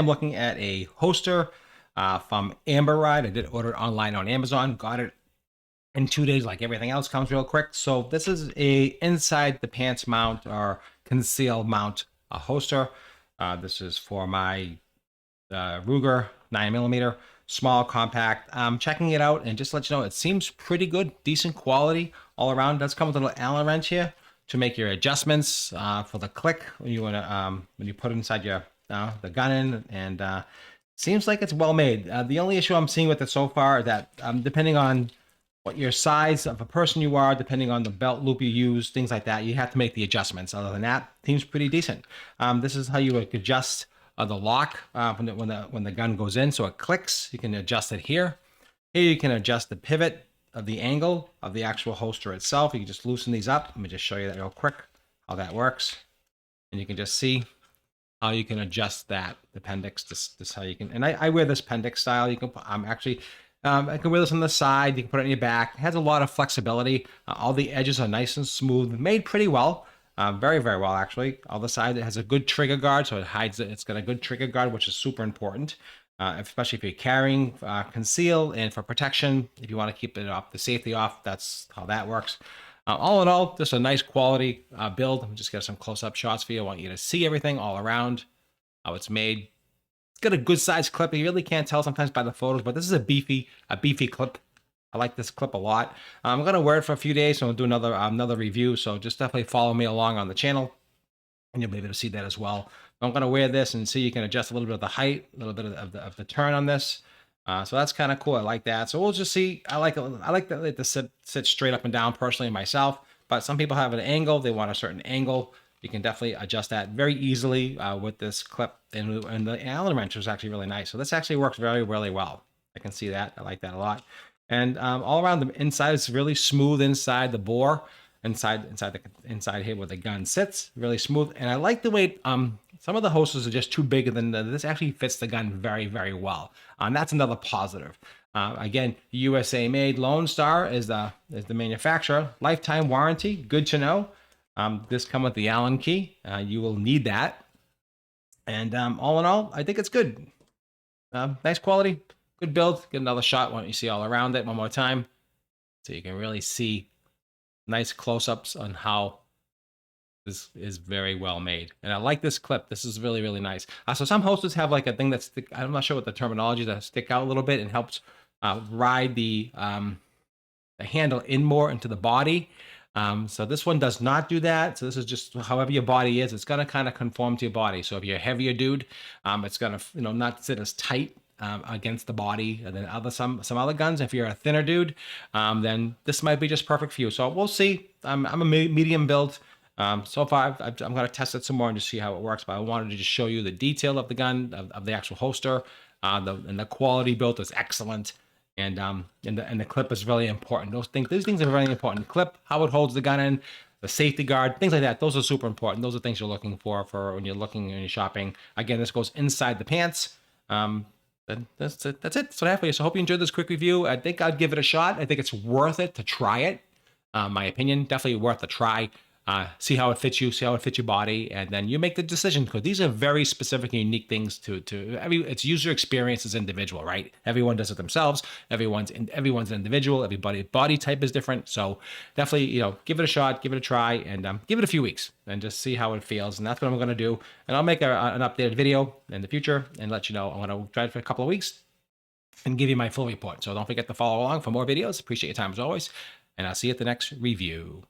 I'm looking at a holster from Amberide. I did order it online on Amazon, got it in 2 days like everything else, comes real quick. So this is a inside the pants mount or conceal mount holster. This is for my Ruger 9mm, small, compact. I'm checking it out and just to let you know, it seems pretty good, decent quality all around. It does come with a little Allen wrench here to make your adjustments for the click when you want to when you put it inside your the gun in, and seems like it's well made. The only issue I'm seeing with it so far is that depending on what your size of a person you are, depending on the belt loop you use, things like that, you have to make the adjustments. Other than that, seems pretty decent. This is how you adjust the lock when the gun goes in, so it clicks. You can adjust it here. Here you can adjust the pivot of the angle of the actual holster itself. You can just loosen these up. Let me just show you that real quick, how that works. And you can just see how you can adjust that, the Pendix, this how you can, and I wear this Pendix style. You can, I can wear this on the side. You can put it on your back. It has a lot of flexibility. All the edges are nice and smooth, made pretty well. Very, very well, actually. All the side, it has a good trigger guard, so it hides it. It's got a good trigger guard, which is super important, especially if you're carrying conceal and for protection. If you want to keep it off, the safety off, that's how that works. All in all, just a nice quality build. I'm just get some close-up shots for you. I want you to see everything all around, how it's made. It's got a good size clip. You really can't tell sometimes by the photos, but this is a beefy clip. I like this clip a lot. I'm gonna wear it for a few days, so I'll do another review. So just definitely follow me along on the channel, and you'll be able to see that as well. I'm gonna wear this and see you can adjust a little bit of the height, a little bit of the turn on this. So that's kind of cool. I like that. So we'll just see. I like to sit straight up and down personally myself, but some people have an angle. They want a certain angle. You can definitely adjust that very easily with this clip, and the Allen wrench was actually really nice. So this actually works very, really well. I can see that. I like that a lot. And all around the inside, it's really smooth inside the bore, inside here where the gun sits, really smooth. And I like the way some of the holsters are just too big, than this actually fits the gun very, very well. That's another positive. Again, USA made. Lone Star is the manufacturer. Lifetime warranty, good to know. This comes with the Allen key. You will need that. And all in all, I think it's good. Nice quality. Good build. Get another shot. Why don't you see all around it one more time, so you can really see nice close-ups on how this is very well made. And I like this clip. This is really, really nice. So some holsters have like a thing that's I'm not sure what the terminology is, that stick out a little bit and helps ride the handle in more into the body. So this one does not do that. So this is just however your body is. It's going to kind of conform to your body. So if you're a heavier dude, it's going to not sit as tight against the body and then some other guns. If you're a thinner dude, then this might be just perfect for you. So we'll see. I'm a medium build. So far, I'm going to test it some more and just see how it works. But I wanted to just show you the detail of the gun, of the actual holster, and the quality built is excellent. And the clip is really important. These things are really important. Clip, how it holds the gun in, the safety guard, things like that. Those are super important. Those are things you're looking for when you're looking and you're shopping. Again, this goes inside the pants. That's it. So hopefully, I hope you enjoyed this quick review. I think I'd give it a shot. I think it's worth it to try it. My opinion, definitely worth a try. See how it fits you, see how it fits your body, and then you make the decision, because these are very specific and unique things it's user experience is individual, right? Everyone does it themselves. Everyone's an individual. Everybody body type is different. So definitely, give it a shot, give it a try, and give it a few weeks and just see how it feels. And that's what I'm going to do. And I'll make an updated video in the future and let you know. I'm going to try it for a couple of weeks and give you my full report. So don't forget to follow along for more videos. Appreciate your time as always. And I'll see you at the next review.